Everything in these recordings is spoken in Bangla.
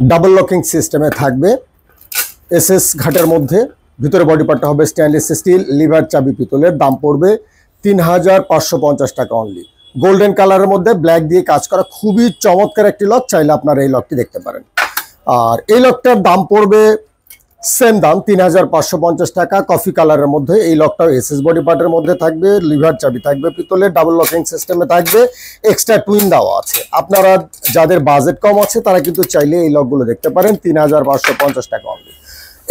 ডাবল লকিং সিস্টেমে থাকবে। এসএস ঘাটের মধ্যে ভিতরে বডি পার্টটা হবে স্টেনলেস স্টিল, লিভার চাবি পিতলের। দাম পড়বে ৩,৫৫০ টাকা অনলি। গোল্ডেন কালারের মধ্যে ব্ল্যাক দিয়ে কাজ করা, খুবই চমৎকার একটি লক। চাইলে আপনারা এই লকটি দেখতে পারেন। আর এই লকটার দাম পড়বে সেম দাম ৩,৫৫০ টাকা। কফি কালারের মধ্যে এই লকটাও এসএস বডি পার্টের মধ্যে থাকবে, লিভার চাবি থাকবে পিতলের, ডাবল লকিং সিস্টেমে থাকবে, এক্সট্রা টুইন দেওয়া আছে। আপনারা যাদের বাজেট কম আছে তারা কিন্তু চাইলে এই লকগুলো দেখতে পারেন ৩,৫৫০ টাকা অনলি।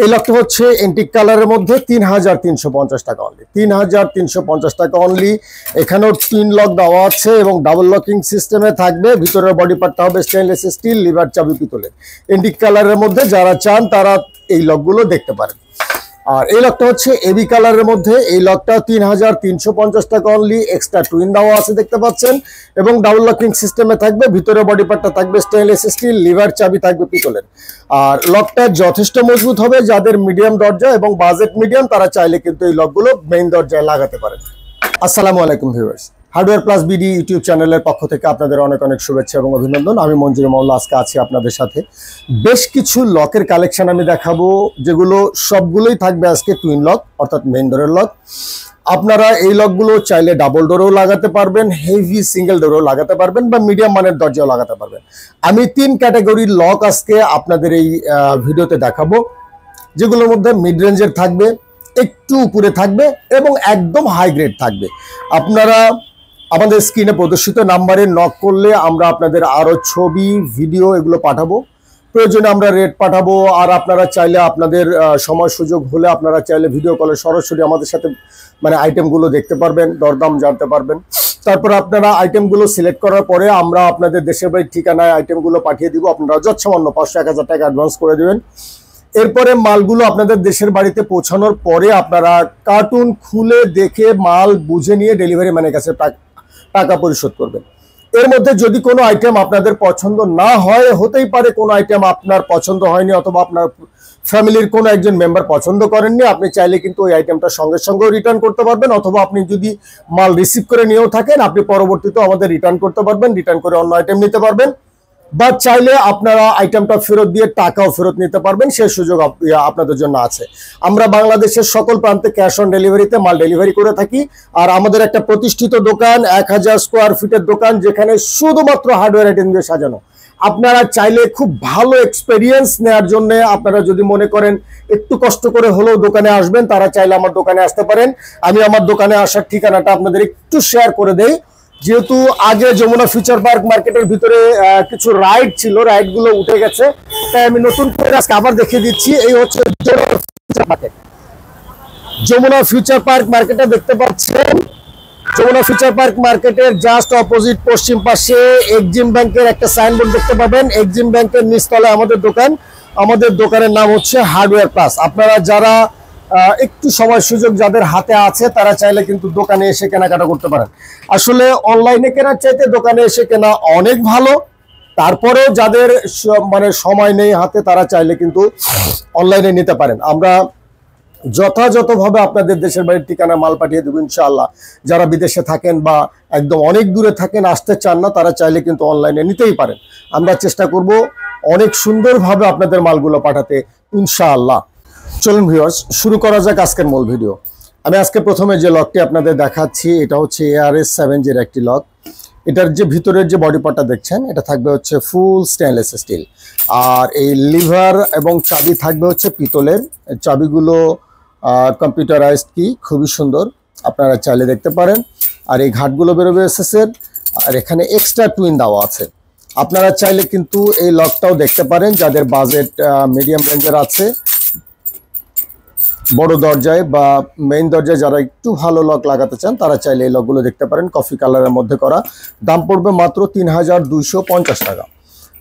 এই লকটা হচ্ছে এন্টিক কালারের মধ্যে ৩,৩৫০ টাকা অনলি। ৩,৩৫০ টাকা অনলি। এখানেও টুইন লক দেওয়া আছে এবং ডাবল লকিং সিস্টেমে থাকবে। ভিতরের বডি পার্টটা হবে স্টেনলেস স্টিল, লিভার চাবি পিতলের। এন্টিক কালারের মধ্যে যারা চান তারা এই লকগুলো দেখতে পারেন। আর এই লকটা হচ্ছে এবি কালারের মধ্যে। এই লকটা ৩,৩৫০ টাকা অনলি। এক্সট্রা টুইন দেওয়া আছে দেখতে পাচ্ছেন এবং ডাবল লকিং সিস্টেমে থাকবে। ভিতরে বডি পার্টটা থাকবে স্টেনলেস স্টিল, লিভার চাবি থাকবে পিতলের। আর লকটা যথেষ্ট মজবুত হবে। যাদের মিডিয়াম দরজা এবং বাজেট মিডিয়াম তারা চাইলে কিন্তু এই লকগুলো মেইন দরজায় লাগাতে পারেন। আসসালামু আলাইকুম viewers, hardware plus BD YouTube চ্যানেলের পক্ষ থেকে আপনাদের অনেক অনেক শুভেচ্ছা এবং অভিনন্দন। আমি মঞ্জুর মোল্লা আজকে আছি আপনাদের সাথে। বেশ কিছু লকের কালেকশন আমি দেখাবো, যেগুলো সবগুলোই থাকবে আজকে টুইন লক, অর্থাৎ মেইন ডোরের লক। আপনারা এই লকগুলো চাইলে ডাবল ডোরেও লাগাতে পারবেন, হেভি সিঙ্গেল ডোরেও লাগাতে পারবেন বা মিডিয়াম মানের দরজাও লাগাতে পারবেন। আমি 3 ক্যাটাগরির লক আজকে আপনাদের এই ভিডিওতে দেখাবো, যেগুলোর মধ্যে মিড রেঞ্জের থাকবে, একটু উপরে থাকবে এবং একদম হাই গ্রেড থাকবে। আপনারা আমাদের স্ক্রিনে প্রদর্শিত নাম্বারে নক করলে আমরা আপনাদের আরও ছবি, ভিডিও এগুলো পাঠাবো। প্রয়োজনে আমরা রেট পাঠাবো। আর আপনারা চাইলে আপনাদের সময় সুযোগ হলে আপনারা চাইলে ভিডিও কলে সরাসরি আমাদের সাথে আইটেমগুলো দেখতে পারবেন, দরদাম জানতে পারবেন। তারপর আপনারা আইটেমগুলো সিলেক্ট করার পরে আমরা আপনাদের দেশের বাড়ির ঠিকানায় আইটেমগুলো পাঠিয়ে দিব। আপনারা যৎসামান্য ৫০০-১,০০০ টাকা অ্যাডভান্স করে দেবেন। এরপরে মালগুলো আপনাদের দেশের বাড়িতে পৌঁছানোর পরে আপনারা কার্টুন খুলে দেখে মাল বুঝে নিয়ে ডেলিভারি ম্যানের কাছে টাকা পরিশোধ করবেন। এর মধ্যে যদি কোনো আইটেম আপনাদের পছন্দ না হয়, হতেই পারে কোনো আইটেম আপনার পছন্দ হয়নি অথবা আপনার ফ্যামিলির কোনো একজন মেম্বার পছন্দ করেননি, আপনি চাইলে কিন্তু ওই আইটেমটা সঙ্গে সঙ্গে রিটার্ন করতে পারবেন। অথবা আপনি যদি মাল রিসিভ করে নিয়েও থাকেন, আপনি পরবর্তীতে আমাদের রিটার্ন করতে পারবেন, রিটার্ন করে অন্য আইটেম নিতে পারবেন। বা চাইলে আপনারা আইটেমটা ফেরত দিয়ে টাকাও ফেরত নিতে পারবেন, সেই সুযোগ আপনাদের জন্য আছে। আমরা বাংলাদেশের সকল প্রান্তে ক্যাশ অন ডেলিভারিতে মাল ডেলিভারি করে থাকি। আর আমাদের একটা প্রতিষ্ঠিত দোকান, ১,০০০ স্কোয়ার ফিটের দোকান, যেখানে শুধুমাত্র হার্ডওয়্যার আইটেম দিয়ে সাজানো। আপনারা চাইলে খুব ভালো এক্সপেরিয়েন্স নেওয়ার জন্য আপনারা যদি মনে করেন একটু কষ্ট করে হলেও দোকানে আসবেন, তারা চাইলে আমার দোকানে আসতে পারেন। আমি আমার দোকানে আসার ঠিকানাটা আপনাদের একটু শেয়ার করে দেই। যেহেতু আগে যমুনা ফিউচার পার্ক মার্কেটের ভিতরে কিছু রাইড ছিল, রাইডগুলো উঠে গেছে, তাই আমি নতুন করে আজকে আবার দেখিয়ে দিচ্ছি। এই হচ্ছে যমুনা ফিউচার পার্ক মার্কেটটা দেখতে পাচ্ছেন। যমুনা ফিউচার পার্ক মার্কেটের জাস্ট অপোজিট পশ্চিম পাশে এক্সিম ব্যাংকের একটা সাইনবোর্ড দেখতে পাবেন। এক্সিম ব্যাংকের নিচতলায় আমাদের দোকান। আমাদের দোকানের নাম হচ্ছে হার্ডওয়্যার প্লাস। আপনারা যারা একটু সময় সুযোগ যাদের হাতে আছে তারা চাইলে কিন্তু দোকানে এসে কেনাকাটা করতে পারেন। আসলে অনলাইনে কেনার চাইতে দোকানে এসে কেনা অনেক ভালো। তারপরেও যাদের সময় নেই হাতে, তারা চাইলে কিন্তু অনলাইনে নিতে পারেন। আমরা যথাযথভাবে আপনাদের দেশের বাড়ির ঠিকানা মাল পাঠিয়ে দেবো ইনশাআল্লাহ। যারা বিদেশে থাকেন বা একদম অনেক দূরে থাকেন, আসতে চান না, তারা চাইলে কিন্তু অনলাইনে নিতেই পারেন। আমরা চেষ্টা করব অনেক সুন্দরভাবে আপনাদের মালগুলো পাঠাতে ইনশাআল্লাহ। চলুন ভিউয়ার্স, শুরু করা যাক আজকের মূল ভিডিও। আমি আজকে প্রথমে যে লকটি আপনাদের দেখাচ্ছি, এটা হচ্ছে ARS-7 এর একটি লক। এটার যে ভিতরের যে বডি পার্টটা দেখছেন, এটা থাকবে হচ্ছে ফুল স্টেনলেস স্টিল। আর এই লিভার এবং চাবি থাকবে হচ্ছে পিতলের। চাবিগুলো কম্পিউটারাইজড কি, খুবই সুন্দর, আপনারা চাইলে দেখতে পারেন। আর এই ঘাটগুলো বেরোবে এসএসের। আর এখানে এক্সট্রা টুইন দেওয়া আছে। আপনারা চাইলে কিন্তু এই লকটাও দেখতে পারেন, যাদের বাজেট মিডিয়াম রেঞ্জের আছে। বড় দরজায় বা মেইন দরজায় যারা একটু ভালো লক লাগাতে চান, তারা চাইলে এই লকগুলো দেখতে পারেন। কফি কালারের মধ্যে করা, দাম পড়বে মাত্র ৩,২৫০ টাকা।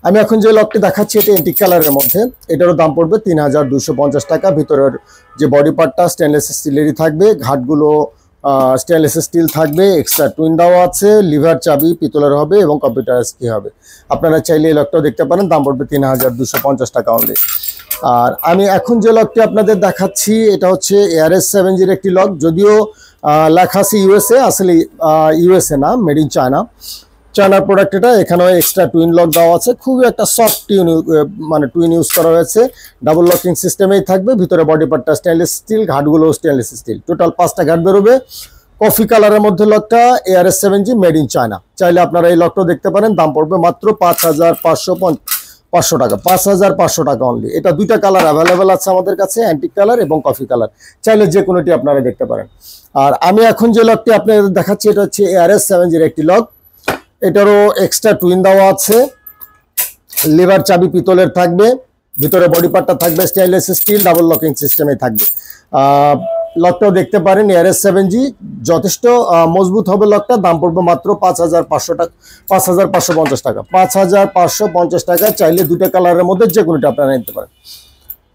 আমি এখন যে লকটি দেখাচ্ছি এটা এন্টিক কালারের মধ্যে, এটারও দাম পড়বে ৩,২৫০ টাকা। ভিতরের যে বডি পার্টটা স্টেনলেস স্টিলেরই থাকবে, ঘাটগুলো স্টেনলেস স্টিল থাকবে, এক্সট্রা টুইন দেওয়া আছে, লিভার চাবি পিতলের হবে এবং কম্পিউটারাইজ কি হবে। আপনারা চাইলে এই লকটাও দেখতে পারেন, দাম পড়বে ৩,২৫০ টাকা অনলি। আর আমি এখন যে লকটি আপনাদের দেখাচ্ছি এটা হচ্ছে ARS-7 এর একটি লক। যদিও লেখা আছে ইউএসএ, আসলে ইউএসএ না, মেড ইন চায়না। চায়নার প্রোডাক্ট এটা। এখানেও এক্সট্রা টুইন লক দেওয়া আছে, খুবই একটা সফট মানে টুইন ইউজ করা হয়েছে। ডাবল লকিং সিস্টেমেই থাকবে, ভিতরে বডি পার্টটা স্টেনলেস স্টিল, ঘাটগুলো স্টেনলেস স্টিল, টোটাল 5টা ঘাট বেরোবে। কফি কালারের মধ্যে লকটা ARS7G মেড ইন চায়না। চাইলে আপনারা এই লকটাও দেখতে পারেন, দাম পড়বে মাত্র 5,500 টাকা, 5,500 টাকা অনলি। এটা 2টা কালার অ্যাভেলেবেল আছে আমাদের কাছে, অ্যান্টিক কালার এবং কফি কালার, চাইলে যে কোনোটি আপনারা দেখতে পারেন। আর আমি এখন যে লকটি আপনাদের দেখাচ্ছি এটা হচ্ছে ARS7G-র একটি লক। এটারও এক্সট্রা টুইন দেওয়া আছে, লিভার চাবি পিতলের থাকবে, ভিতরে বডি পার্টটা থাকবে স্টেনলেস স্টিল, ডাবল লকিং সিস্টেমে থাকবে। লকটাও দেখতে পারেন ARS7G, যথেষ্ট মজবুত হবে লকটা। দাম পড়বে মাত্র 5,500 টাকা, 5,550 টাকা, 5,550 টাকা। চাইলে 2টা কালারের মধ্যে যে কোনোটা আপনারা নিতে পারেন।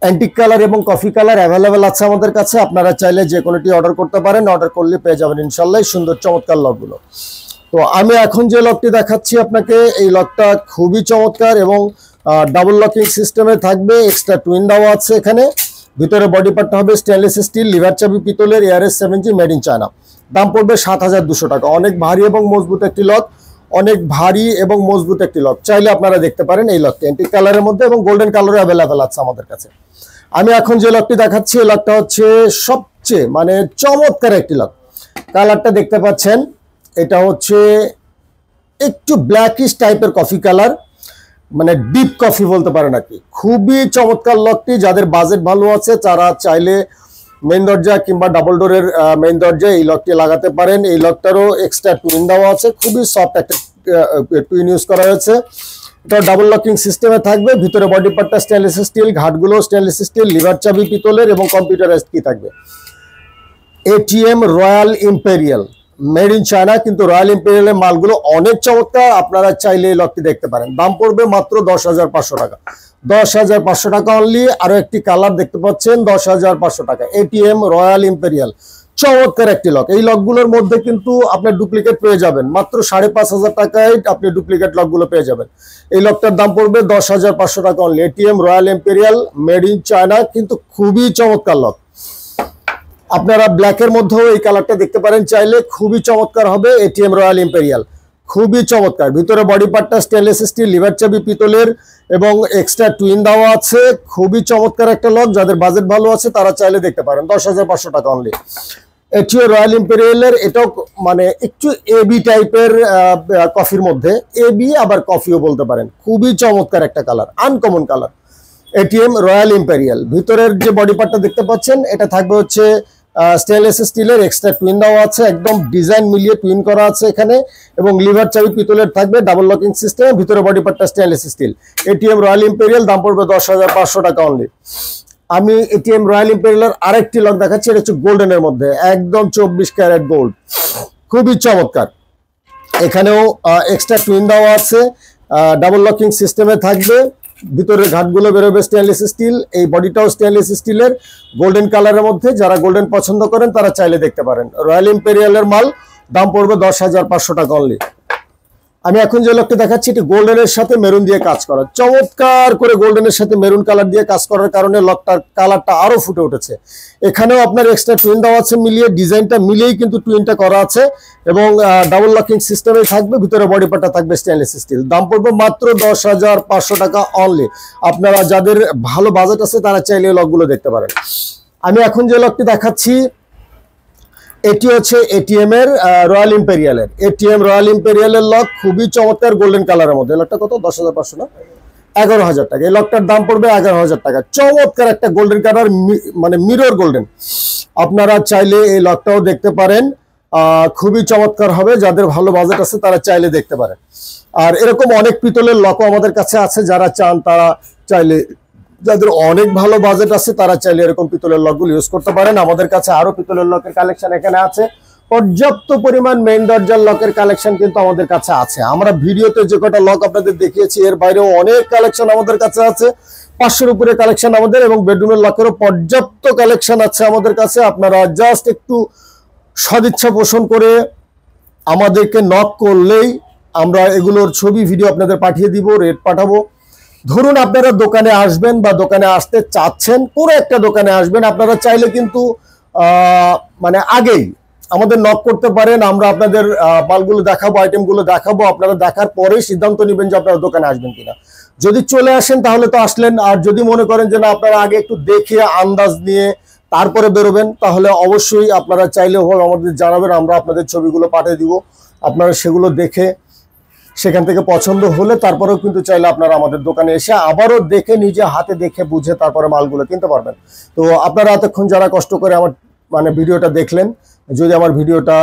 অ্যান্টিক কালার এবং কফি কালার অ্যাভেলেবেল আছে আমাদের কাছে, আপনারা চাইলে যে কোনোটি অর্ডার করতে পারেন, অর্ডার করলে পেয়ে যাবেন ইনশাল্লাহ সুন্দর চমৎকার লকগুলো। তো আমি এখন যে লকটি দেখাচ্ছি আপনাকে, এই লকটা খুবই চমৎকার এবং ডাবল লকিং সিস্টেমে থাকবে, এক্সট্রা টুইন দেওয়া আছে এখানে। ভিতরে বডি পার্টটা হবে স্টেনলেস স্টিল, লিভার চাবি পিতলের, ARS7G মেড ইন চায়না। দাম পড়বে 7,200 টাকা। অনেক ভারী এবং মজবুত একটি লক, অনেক ভারী এবং মজবুত একটি লক। চাইলে আপনারা দেখতে পারেন এই লকটি অ্যান্টিক কালারের মধ্যে এবং গোল্ডেন কালারও অ্যাভেলেবেল আছে আমাদের কাছে। আমি এখন যে লকটি দেখাচ্ছি এই লকটা হচ্ছে সবচেয়ে মানে চমৎকার একটি লক। কালারটা দেখতে পাচ্ছেন, এটা হচ্ছে একটু ব্ল্যাকিশ টাইপের কফি কালার, মানে ডিপ কফি বলতে পারেন আর কি। খুবই চমৎকার লকটি, যাদের বাজেট ভালো আছে তারা চাইলে মেইন দরজা কিংবা ডাবল ডোরের মেইন দরজায় এই লকটি লাগাতে পারেন। এই লকটারও এক্সট্রা টুইন দেওয়া আছে, খুবই সফট একটা টুইন ইউজ করা হয়েছে। এটা ডাবল লকিং সিস্টেমে থাকবে, ভিতরে বডি পার্টটা স্টেনলেস স্টিল, ঘাটগুলো স্টেনলেস স্টিল, লিভার চাবি পিতলের এবং কম্পিউটারাইজড কি থাকবে। ATM Royal Imperial made in China, কিন্তু রয়্যাল ইম্পেরিয়ালের মালগুলো অনেক চমৎকার, আপনারা চাইলে এই লকটি দেখতে পারেন। দাম পড়বে মাত্র 10,500 টাকা, 10,500 টাকা অনলি। আরো একটি কালার দেখতে পাচ্ছেন, 10,500 টাকা। ATM রয়্যাল ইম্পেরিয়াল, চমৎকার একটি লক। এই লকগুলোর মধ্যে কিন্তু আপনার ডুপ্লিকেট পেয়ে যাবেন, মাত্র 5,500 টাকায় আপনি ডুপ্লিকেট লকগুলো পেয়ে যাবেন। এই লকটার দাম পড়বে 10,500 টাকা only. ATM Royal Imperial made in China, কিন্তু খুবই চমৎকার লক। আপনারা ব্ল্যাকের মধ্যেও এই কালারটা দেখতে পারেন চাইলে, খুবই চমৎকার হবে। ATM রয়্যাল ইম্পেরিয়াল খুবই চমৎকার, ভিতরে বডি পার্টটা স্টেনলেস স্টিল, লিভার চাবি পিতলের এবং এক্সট্রা টুইন দেওয়া আছে। খুবই চমৎকার একটা লক, যাদের বাজেট ভালো আছে তারা চাইলে দেখতে পারেন। 10,500 টাকা অনলি। ATM রয়্যাল ইম্পেরিয়ালের এটাও মানে একটু এবি টাইপের কফির মধ্যে, এবি আবার কফিও বলতে পারেন। খুবই চমৎকার একটা colour, uncommon colour. ATM Royal imperial, ভিতরের যে বডি পার্টটা দেখতে পাচ্ছেন এটা থাকবে হচ্ছে স্টেনলেস স্টিলের, এক্সট্রা টুইন দেওয়া আছে, একদম ডিজাইন মিলিয়ে টুইন করা আছে এখানে এবং লিভার চাবি পিতলের থাকবে, ডাবল লকিং সিস্টেম, ভিতরে বডি পার্টটা stainless still. ATM Royal imperial, দাম পড়বে 10,500 টাকা অনলি। আমি ATM রয়্যাল ইম্পেরিয়ালের আরেকটি লক দেখাচ্ছি, এটা হচ্ছে গোল্ডেনের মধ্যে, একদম 24 ক্যারেট গোল্ড, খুবই চমৎকার। এখানেও এক্সট্রা টুইন দেওয়া আছে, ডাবল লকিং সিস্টেমে থাকবে, ভিতরের ঘাটগুলো বেরোবে স্টেনলেস স্টিল, এই বডিটাও স্টেনলেস স্টিলের, গোল্ডেন কালারের মধ্যে। যারা গোল্ডেন পছন্দ করেন তারা চাইলে দেখতে পারেন। রয়্যাল ইম্পেরিয়ালের মাল, দাম পড়বে 10,500 টাকা অনলি। আমি এখন যে লকটি দেখাচ্ছি এটি গোল্ডেনের সাথে মেরুন দিয়ে কাজ করা, চমৎকার করে গোল্ডেনের সাথে মেরুন কালার দিয়ে কাজ করার কারণে লকটার কালারটা আরো ফুটে উঠেছে। এখানেও আপনার এক্সট্রা টুইন দেওয়া আছে, মিলিয়ে ডিজাইনটা মিলিয়েই কিন্তু টুইনটা করা আছে এবং ডাবল লকিং সিস্টেমে থাকবে, ভিতরে বডি পার্টটা থাকবে স্টেনলেস স্টিল। দাম পড়বে মাত্র 10,500 টাকা অনলি। আপনারা যাদের ভালো বাজেট আছে তারা চাইলে লকগুলো দেখতে পারেন। আমি এখন যে লকটি দেখাচ্ছি এটি হচ্ছে ATM এর রয়্যাল ইম্পেরিয়ালের, ATM রয়্যাল ইম্পেরিয়ালের লক, খুবই চমৎকার গোল্ডেন কালারের মধ্যে। লকটা কত? 10,500 না, 11,000 টাকা। এই লকটার দাম পড়বে 11,000 টাকা। চমৎকার একটা গোল্ডেন কালার, মানে মিরর গোল্ডেন। আপনারা চাইলে এই লকটাও দেখতে পারেন, খুবই চমৎকার হবে। যাদের ভালো বাজেট আছে তারা চাইলে দেখতে পারেন। আর এরকম অনেক পিতলের লকও আমাদের কাছে আছে, যারা চান তারা চাইলে, যাদের অনেক ভালো বাজেট আছে তারা চাইলে এরকম পিতলের লকগুলো ইউজ করতে পারেন। আমাদের কাছে আরো পিতলের লকের কালেকশন এখানে আছে, পর্যাপ্ত পরিমাণ মেইন দরজার লকের কালেকশন কিন্তু আমাদের কাছে আছে। আমরা ভিডিওতে যে কটা লক আপনাদের দেখিয়েছি এর বাইরেও অনেক কালেকশন আমাদের কাছে আছে, 500-এর উপরে কালেকশন আমাদের, এবং বেডরুমের লকেরও পর্যাপ্ত কালেকশন আছে আমাদের কাছে। আপনারা জাস্ট একটু সদিচ্ছা পোষণ করে আমাদেরকে নক করলেই আমরা এগুলোর ছবি ভিডিও আপনাদের পাঠিয়ে দিব, রেট পাঠাবো। ধরুন আপনারা দোকানে আসবেন বা দোকানে আসতে চাচ্ছেন, পুরো একটা দোকানে আসবেন, আপনারা চাইলে কিন্তু মানে আগেই আমাদের নক করতে পারেন, আমরা আপনাদের মালগুলো দেখাবো, আইটেমগুলো দেখাবো, আপনারা দেখার পরেই সিদ্ধান্ত নেবেন যে আপনারা দোকানে আসবেন কিনা। যদি চলে আসেন তাহলে তো আসলেন, আর যদি মনে করেন যে না আপনারা আগে একটু দেখে আন্দাজ নিয়ে তারপরে বেরোবেন, তাহলে অবশ্যই আপনারা চাইলেও আমাদের জানাবেন, আমরা আপনাদের ছবিগুলো পাঠিয়ে দিব, আপনারা সেগুলো দেখে সেখান থেকে পছন্দ হলে তারপরেও কিন্তু চাইলে আপনারা আমাদের দোকানে এসে আবারও দেখে নিজে হাতে দেখে বুঝে তারপরে মালগুলো কিনতে পারবেন। তো আপনারা এতক্ষণ যারা কষ্ট করে আমার ভিডিওটা দেখলেন, যদি আমার ভিডিওটা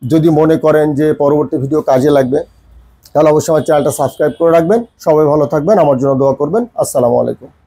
যদি মনে করেন যে পরবর্তী ভিডিও কাজে লাগবে, তাহলে অবশ্যই আমার চ্যানেলটা সাবস্ক্রাইব করে রাখবেন। সবাই ভালো থাকবেন, আমার জন্য দোয়া করবেন। আসসালামু আলাইকুম।